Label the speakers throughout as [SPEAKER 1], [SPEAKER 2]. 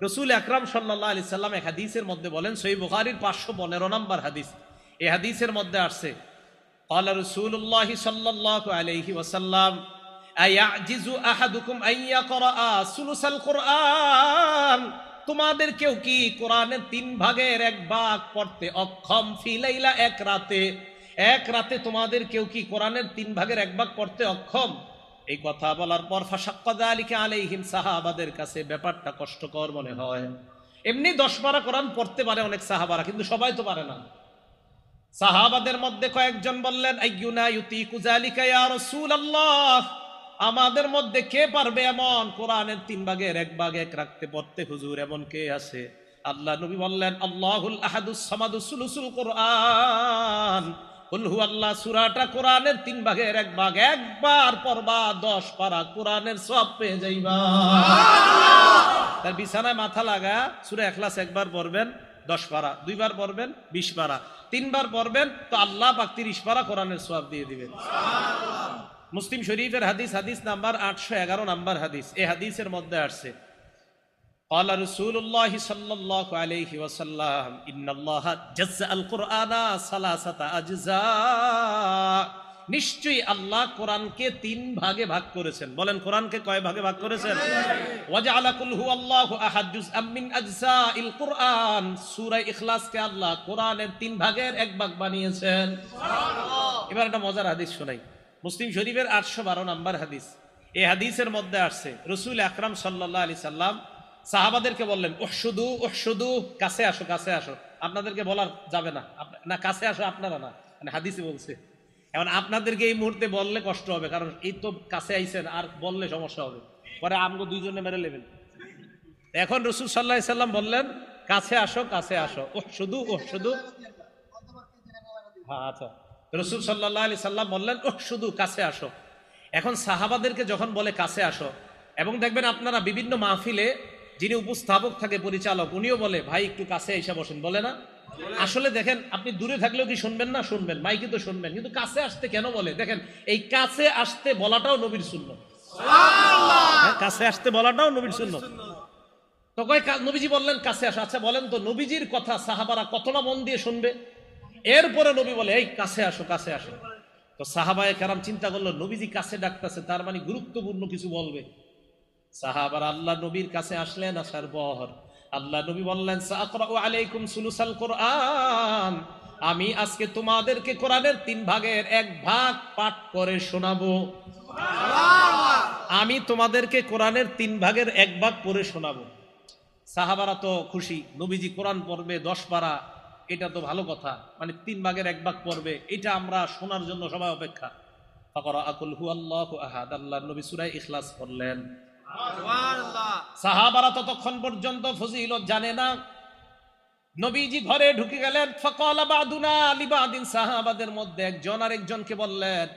[SPEAKER 1] রসুল আকরাম সাল্লাল্লাহু আলাইহি সাল্লাম এক হাদিসের মধ্যে বলেন, সহিহ বুখারীর 515 নম্বর হাদিস, এই হাদিসের মধ্যে আসছে ক্বালা রাসূলুল্লাহি সাল্লাল্লাহু আলাইহি ওয়াসাল্লাম আয়াজিজু আহাদুকুম আইয়াকরা সুলুসাল কুরআন, তোমাদের কেউ কি কোরআনের 3 ভাগের 1 ভাগ পড়তে অক্ষম? ফি লাইলা, এক রাতে তোমাদের কেউ কি কোরআনের 3 ভাগের 1 ভাগ পড়তে অক্ষম? এই কথা বলার পর ফাশাক্কা যালিকা আলাইহিম, সাহাবাদের কাছে ব্যাপারটা কষ্টকর মনে হয়। এমনি 10 পারা কোরআন পড়তে পারে অনেক সাহাবারা, কিন্তু সবাই তো পারে না। সাহাবাদের মধ্যে কয়েকজন বললেন, আইয়ুনা ইউতিকু যালিকা ইয়া রাসূলুল্লাহ, আমাদের মধ্যে কে পারবে এমন কোরআনের 3 ভাগের 1 ভাগ এক রাখতে পড়তে হুজুর, এমন কে আছে? আল্লাহ নবী বললেন, আল্লাহুল আহাদুস সামাদুস সুলুসুল কোরআন, কুল হুয়াল্লাহ সূরাটা কোরআনের 3 ভাগের 1 ভাগ, একবার পড়বা 10 পারা কোরআনের সওয়াব পেয়ে যাইবা। তার বিছানায় মাথা লাগা সূরা ইখলাস একবার পড়বেন 10 পারা, 2 বার পড়বেন 20 পারা, 3 বার পড়বেন তো আল্লাহ পাক 30 পারা কোরআনের সওয়াব দিয়ে দিবেন। মুসলিম শরীফের হাদিস, হাদিস নাম্বার 811 নাম্বার হাদিস। এই হাদিসের মধ্যে আসছে ক্বালা রাসূলুল্লাহি সাল্লাল্লাহু আলাইহি ওয়াসাল্লাম ইন্নাল্লাহা জাজ্জাআল কুরআনা সালাসাতা আজজা, নিশ্চয়ই আল্লাহ কোরআনকে 3 ভাগে ভাগ করেছেন। বলেন কোরআনকে কয় ভাগে ভাগ করেছেন? ওয়াজআলা কুল হুয়াল্লাহু আহাদ জুজআম মিন আজজাইল কুরআন, সূরা ইখলাসকে আল্লাহ কোরআনের 3 ভাগের 1 ভাগ বানিয়েছেন। সুবহানাল্লাহ। এবার একটা মজার হাদিস শোনাই, মুসলিম শরীফের 812 নাম্বার হাদিস। এই হাদিসের মধ্যে আসছে রাসূল আকরাম সাল্লাল্লাহু আলাইহি সাল্লাম সাহাবাদেরকে বললেন, উহশুদু উহশুদু, কাছে আসো কাছে আসো। আপনাদেরকে বলার যাবে না, না কাছে আসো আপনারা না, মানে হাদিসে বলছে। এখন আপনাদেরকে এই মুহূর্তে বললে কষ্ট হবে, কারণ এই তো কাছে আইছেন, আর বললে সমস্যা হবে, পরে আমগো দুইজনে মেরে নেবেন। এখন রাসূল সাল্লাল্লাহু আলাইহি সাল্লাম বললেন, কাছে আসো কাছে আসো, উহশুদু উহশুদু। হ্যাঁ আচ্ছা, রাসূল সাল্লাল্লাহু আলাইহি সাল্লাম বললেন উহশুদু, কাছে আসো। এখন সাহাবাদেরকে যখন বলে কাছে আসো, এবং দেখবেন আপনারা বিভিন্ন মাহফিলে যিনি উপস্থাপক থাকে, পরিচালক, উনিও বলে ভাই একটু কাছে এসে বসেন, বলে না? আসলে দেখেন আপনি দূরে থাকলেও কি শুনবেন না? শুনবেন, মাইকে তো শুনবেন, কিন্তু কাছে আসতে কেন বলে? দেখেন এই কাছে আসতে বলাটাও নবীর সুন্নাত। সুবহানাল্লাহ, কাছে আসতে বলাটাও নবীর সুন্নাত। তো কয় নবীজি বললেন কাছে আসো। আচ্ছা বলেন তো নবীজির কথা সাহাবারা কতটা মন দিয়ে শুনবে? এরপরে নবী বলে এই কাছে আসো কাছে আসো। তো সাহাবায়ে কেরাম চিন্তা করলো নবীজি কাছে ডাকতেছে, তার মানে গুরুত্বপূর্ণ কিছু বলবে। সাহাবারা আল্লাহ নবীর কাছে আসলেন, আসার পর আল্লাহ নবী বললেন, সাআকরাউ আলাইকুম সুলুসাল কুরআন, আমি আজকে তোমাদেরকে কোরআনের 3 ভাগের 1 ভাগ পাঠ করে শোনাবো। সুবহানাল্লাহ, আমি তোমাদেরকে কোরআনের 3 ভাগের 1 ভাগ পড়ে শোনাবো। সাহাবারা তো খুশি, নবীজি কোরআন পড়বে 10 পারা, এটা তো ভালো কথা, মানে 3 ভাগের 1 ভাগ পড়বে, এটা আমরা শোনার জন্য সবাই অপেক্ষা। ফাকরা কুল হুয়াল্লাহু আহাদ, আল্লাহর নবী সূরা ইখলাস পড়লেন। সুবহানাল্লাহ। সাহাবারা ততক্ষণ পর্যন্ত ফজিলত জানে না। নবীজি ঘরে ঢুকে গেলেন। ফাকালা বাদুনা লিবাদিন, সাহাবাদের মধ্যে একজন আরেকজনকে বললেন,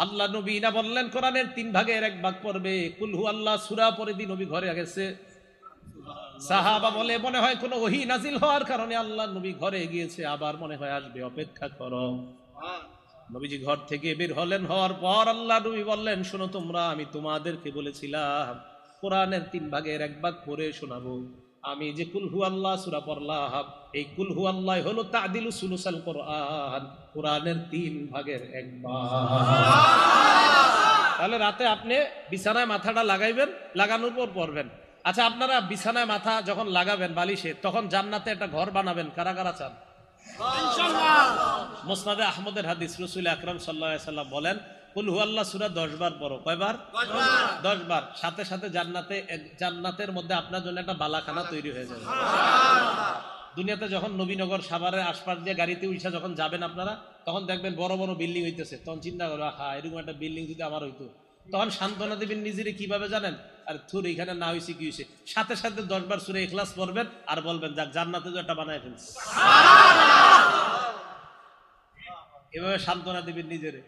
[SPEAKER 1] আল্লাহ নবী না বললেন কোরআনের 3 ভাগের 1 ভাগ পড়বে, কুল হুয়াল্লাহ সূরা পড়ে দি নবী ঘরে গেছে। সাহাবা বলে মনে হয় কোনো ওহী নাজিল হওয়ার কারণে আল্লাহ নবী ঘরে গিয়েছে, আবার মনে হয় আসবে, অপেক্ষা করো। নবীজি ঘর থেকে বের হলেন, হওয়ার পর আল্লাহ নবী বললেন, শোনো তোমরা, আমি তোমাদেরকে বলেছিলাম কোরআনের 3 ভাগের 1 ভাগ পড়ে শোনাবো। আমি যে কুল হুয়াল্লাহ সূরা পড়লাম, এই কুল হুয়াল্লাহ হলো তাদিলু সুলুসাল কোরআন, কোরআনের 3 ভাগের 1 ভাগ। তাহলে রাতে আপনি বিছানায় মাথাটা লাগাইবেন, লাগানোর পর পড়বেন। আচ্ছা আপনারা বিছানায় মাথা যখন লাগাবেন বালিশে, তখন জান্নাতে একটা ঘর বানাবেন, কারা কারা চান? ইনশাআল্লাহ। মুসনাদে আহমদের হাদিস, রাসূল আকরাম সাল্লাল্লাহু আলাইহি সাল্লাম বলেন, কুল হুয়াল্লাহ সূরা 10 বার পড়ো। কয়বার? 10 বার। সাথে সাথে জান্নাতের মধ্যে আপনার জন্য একটা বালাখানা তৈরি হয়ে যাবে। সুবহানাল্লাহ। দুনিয়াতে যখন নবীনগর সাভারের আশপাশ দিয়ে গাড়িতে উঠা যখন যাবেন আপনারা, তখন দেখবেন বড় বড় বিল্ডিং হইতেছে, তখন চিন্তা করো হ্যাঁ এরকম একটা বিল্ডিং যদি আমার হইতো, তখন সান্ত্বনা দিবেন নিজেরে কিভাবে জানেন? আর থুর এখানে না হয়েছে কি হয়েছে, সাথে সাথে 10 বার সূরা ইখলাস পড়বেন আর বলবেন যাক জান্নাতে তো একটা বানায় ফেলছে। এভাবে সান্ত্বনা দিবেন নিজেরে।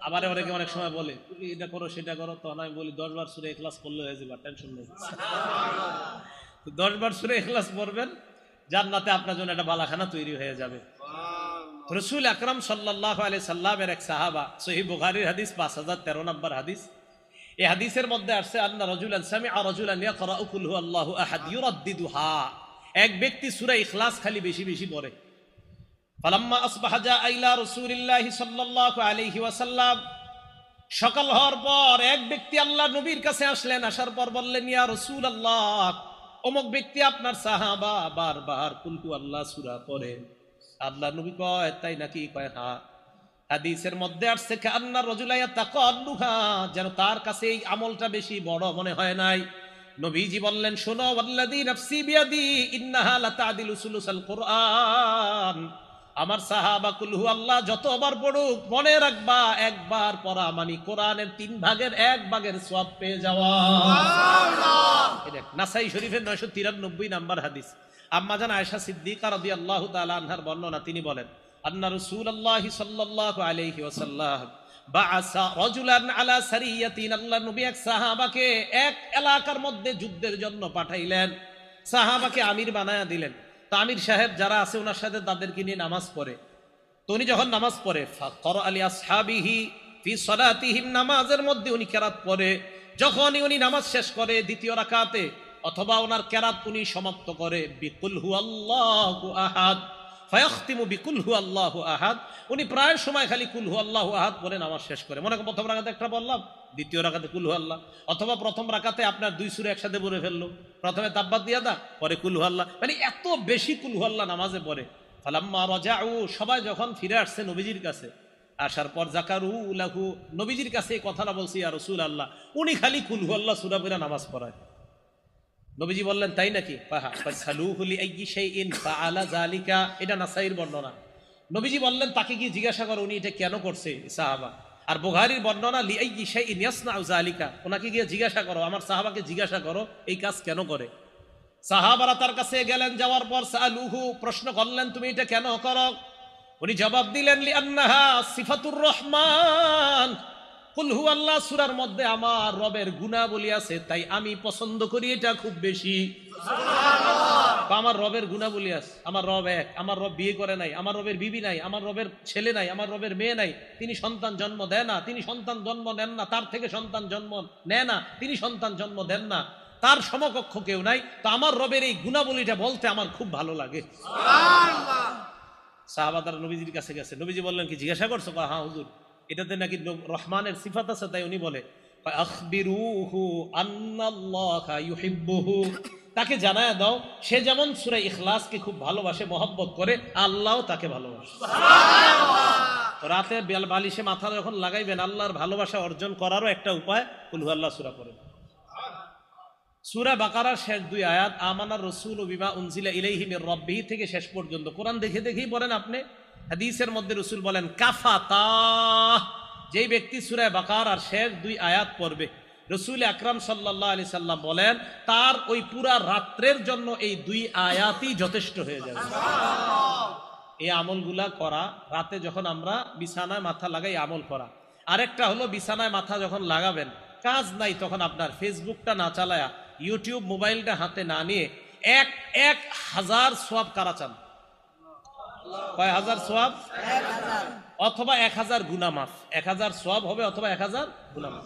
[SPEAKER 1] আবার অনেকে অনেক সময় বলে এটা করো সেটা করো, তখন আমি বলি 10 বার সূরা ইখলাস পড়লে হয়ে যাবে, টেনশন নেই। 10 বার সূরা ইখলাস পড়বেন, জান্নাতে আপনার জন্য একটা বালাখানা তৈরি হয়ে যাবে। রাসূল আকরাম সাল্লাল্লাহু আলাইহি সাল্লামের এক সাহাবা, সহিহ বুখারীর হাদিস 5013 নম্বর হাদিস। এই হাদিসের মধ্যে আসছে আন্না রাজুলান সামিআ রাজুলান ইয়াকরাউ কুল হুয়াল্লাহু আহাদ ইউরাদ্দিদুহা, এক ব্যক্তি সূরা ইখলাস খালি বেশি বেশি পড়ে। ফালাম্মা আসবাহা জা ইলা রাসূলিল্লাহি সাল্লাল্লাহু আলাইহি ওয়াসাল্লাম, সকাল হওয়ার পর এক ব্যক্তি আল্লাহর নবীর কাছে আসলেন। আসার পর বললেন, ইয়া রাসূলুল্লাহ, অমুক ব্যক্তি আপনার সাহাবা বারবার কুল হুয়াল্লাহ সূরা পড়ে। আল্লাহর নবী কয়, তাই নাকি? কয় হ্যাঁ। হাদিসের মধ্যে আসছে কান্নার রাজুলা ইয়াতাকাল্লুহা, যেন তার কাছে এই আমলটা বেশি বড় মনে হয় নাই। নবীজি বললেন, শোনো, ওয়াল্লাযী নাফসি বিয়াদি ইন্নাহা লাতাদিলু সুলুসাল কুরআন, আমার সাহাবা কুল হুয়াল্লাহ যতবার পড়ুক মনে রাখবা একবার পড়া মানে কোরআনের 3 ভাগের 1 ভাগের সওয়াব পেয়ে যাওয়া। সুবহানাল্লাহ। এটা নাসাই শরীফের 993 নাম্বার হাদিস। আম্মা জান আয়েশা সিদ্দিকা রাদিয়াল্লাহু তাআলা আনহার বর্ণনা, তিনি বলেন, আন্না রাসূলুল্লাহ সাল্লাল্লাহু আলাইহি ওয়াসাল্লাম বাআসা রাজুলান আলা সারিয়াতিন, আল্লাহর নবী এক সাহাবাকে এক এলাকার মধ্যে যুদ্ধের জন্য পাঠাইলেন। সাহাবাকে আমির বানায়া দিলেন। তা আমির সাহেব যারা আছে ওনার সাথে তাদেরকে নিয়ে নামাজ পড়ে। তো উনি যখন নামাজ পড়ে, ফাকরা আলি আসহাবিহি ফি সালাতিহিম, নামাজের মধ্যে উনি কেরাত পড়ে। যখনই উনি নামাজ শেষ করে দ্বিতীয় রাকাতে অথবা ওনার কেরাত উনি সমাপ্ত করে বিকুল হুয়াল্লাহু আহাদ, ফায়াখতিমু বিকুল হুয়াল্লাহু আহাদ, উনি প্রায় সময় খালি কুল হুয়াল্লাহু আহাদ বলে নামাজ শেষ করে। মনে করেন প্রথম রাকাতে একটা বললাম, দ্বিতীয় রাকাতে কুল হুয়াল্লাহ, অথবা প্রথম রাকাতে আপনার 2 সূরা একসাথে পড়ে ফেললো, প্রথমে তাব্বাত ইয়াদা পরে কুল হুয়াল্লাহ, মানে এত বেশি কুল হুয়াল্লাহ নামাজে পড়ে। ফালাম্মা রাজাউ, সবাই যখন ফিরে আসছে নবীজির কাছে, আসার পর জাকারু লাহু, নবীজির কাছে এই কথাটা বলছি, ইয়া রাসূলুল্লাহ, উনি খালি কুল হুয়াল্লাহ সূরা পড়ে নামাজ পড়ায়। নবীজি বললেন, তাই নাকি? ফাসালুহু লিআইয়ি শাইইন ফাআলা যালিকা, এটা নাসাইর বর্ণনা। নবীজি বললেন, তাকে কি জিজ্ঞাসা করো উনি এটা কেন করছে সাহাবা। আর বুখারীর বর্ণনা, লিআইয়ি শাইইন ইয়াসনাউ যালিকা, ওনাকে গিয়ে জিজ্ঞাসা করো, আমার সাহাবাকে জিজ্ঞাসা করো এই কাজ কেন করে। সাহাবারা তার কাছে গেলেন, যাওয়ার পর সালুহু, প্রশ্ন করলেন, তুমি এটা কেন করো? উনি জবাব দিলেন, লিআন্নাহা সিফাতুর রহমান, কুল হুয়াল্লাহ সূরার মধ্যে আমার রবের গুণাবলী আছে, তাই আমি পছন্দ করি এটা খুব বেশি। সুবহানাল্লাহ। আমার রবের গুণাবলী আছে, আমার রব এক, আমার রব বিয়ে করে নাই, আমার রবের বিবি নাই, আমার রবের ছেলে নাই, আমার রবের মেয়ে নাই, তিনি সন্তান জন্ম দেয় না, তিনি সন্তান জন্ম নেন না, তার থেকে সন্তান জন্ম নেয় না, তিনি সন্তান জন্ম দেন না, তার সমকক্ষ কেউ নাই। তো আমার রবের এই গুণাবলীটা বলতে আমার খুব ভালো লাগে। সুবহানাল্লাহ। সাহাবারা নবীজির কাছে গেছে। নবীজি বললেন, কি জিজ্ঞাসা করছো? হ্যাঁ হুজুর, এটাতে নাকি রহমানের সিফাত আছে, তাই উনি বলে, আখবিরুহু আন্নাল্লাহা ইউহিব্বুহু, তাকে জানায়া দাও সে যেমন সূরা ইখলাসকে খুব ভালোবাসে, মহব্বত করে, আল্লাহও তাকে ভালোবাসে। সুবহানাল্লাহ। রাতে বালিশে মাথা যখন লাগাইবেন, আল্লাহর ভালোবাসা অর্জন করারও একটা উপায় কুল হুয়াল্লাহ সূরা পড়েন। সূরা বাকারার শেষ 2 আয়াত, আমানার রাসূলু বিমা উনজিলা ইলাইহি মির রাব্বিহি থেকে শেষ পর্যন্ত কোরআন দেখে দেখেই পড়েন আপনি। হাদিসের মধ্যে রাসূল বলেন, কাফাতা, যেই ব্যক্তি সূরা বাকারার শেষ 2 আয়াত পড়বে, রাসূল আকরাম সাল্লাল্লাহু আলাইহি সাল্লাম বলেন, তার ওই পুরা রাত্রের জন্য এই 2 আয়াতই যথেষ্ট হয়ে যাবে। সুবহানাল্লাহ। এই আমলগুলা করা, রাতে যখন আমরা বিছানায় মাথা লাগাই আমল করা। আরেকটা হলো, বিছানায় মাথা যখন লাগাবেন, কাজ নাই, তখন আপনার ফেসবুকটা না চালায়া, ইউটিউব মোবাইলটা হাতে না নিয়ে 1000 সওয়াব কারা চান? কয় হাজার সওয়াব? 1000, অথবা 1000 গুনাহ মাফ। 1000 সওয়াব হবে অথবা 1000 গুনাহ মাফ।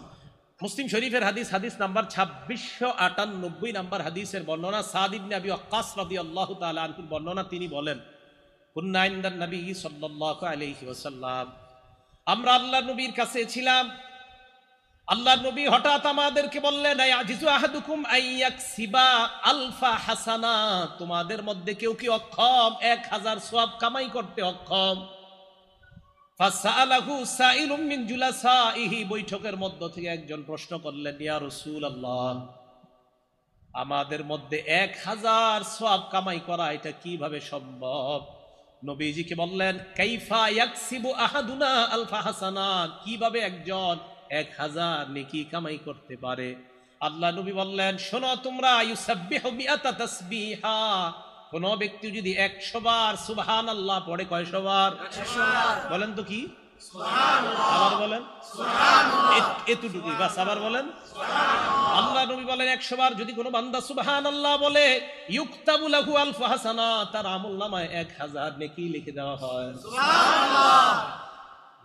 [SPEAKER 1] মুসলিম শরীফের হাদিস, হাদিস নাম্বার 2698 নাম্বার হাদিসের বর্ণনা, সাদ ইবনে আবি ওয়াক্কাস রাদিয়াল্লাহু তাআলা আনহুর বর্ণনা, তিনি বলেন, কুন্না ইনদান নবী সাল্লাল্লাহু আলাইহি ওয়াসাল্লাম, আমরা আল্লাহর নবীর কাছে ছিলাম। আল্লাহর নবী হঠাৎ আমাদেরকে বললেন, আয়াজিজু আহাদুকুম আইয়াকসিবা আলফা হাসানা, তোমাদের মধ্যে কেউ কি অক্ষম 1000 সওয়াব কামাই করতে অক্ষম? ফাসালাহু সাইলুম মিন জুলাসাইহি, বৈঠকের মধ্য থেকে একজন প্রশ্ন করলেন, ইয়া রাসূলুল্লাহ, আমাদের মধ্যে 1000 সওয়াব কামাই করা এটা কিভাবে সম্ভব? নবীজিকে বললেন, কাইফা ইয়াকসিবু আহাদুনা আলফা হাসানা, কিভাবে একজন 1000 নেকি কামাই করতে পারে? আল্লাহ নবী বললেন, শোনো তোমরা, ইউসাব্বিহু মিআতা তাসবিহা, কোন ব্যক্তি যদি 100 বার সুবহানাল্লাহ পড়ে, কয়শো বার? 100 বার। বলেন তো কি? সুবহানাল্লাহ। আবার বলেন সুবহানাল্লাহ। এতটুকুই বাস, আবার বলেন সুবহানাল্লাহ। আল্লাহ নবী বলেন, 100 বার যদি কোনো বান্দা সুবহানাল্লাহ বলে, ইউকতাবু লাহু আলফু হাসানা, তার আমলনামায় 1000 নেকি লিখে দেওয়া হয়। সুবহানাল্লাহ।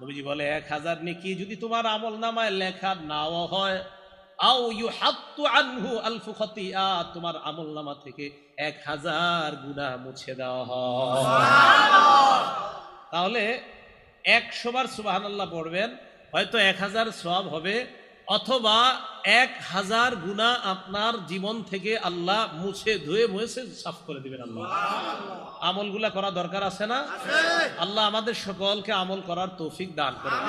[SPEAKER 1] নবীজি বলে, 1000 নেকি যদি তোমার আমলনামায় লেখা নাও হয়, আও ইউহাত্তু আনহু আলফু খতিআত, তোমার আমলনামা থেকে 1000 গুনাহ মুছে দেওয়া হয়। তাহলে 100 বার সুবহানাল্লাহ পড়বেন, হয়তো 1000 সওয়াব হবে, অথবা 1000 গুনাহ আপনার জীবন থেকে আল্লাহ মুছে ধুয়ে মুছে সাফ করে দিবেন আল্লাহ। আমলগুলা করা দরকার আছে না? আল্লাহ আমাদের সকলকে আমল করার তৌফিক দান করেন।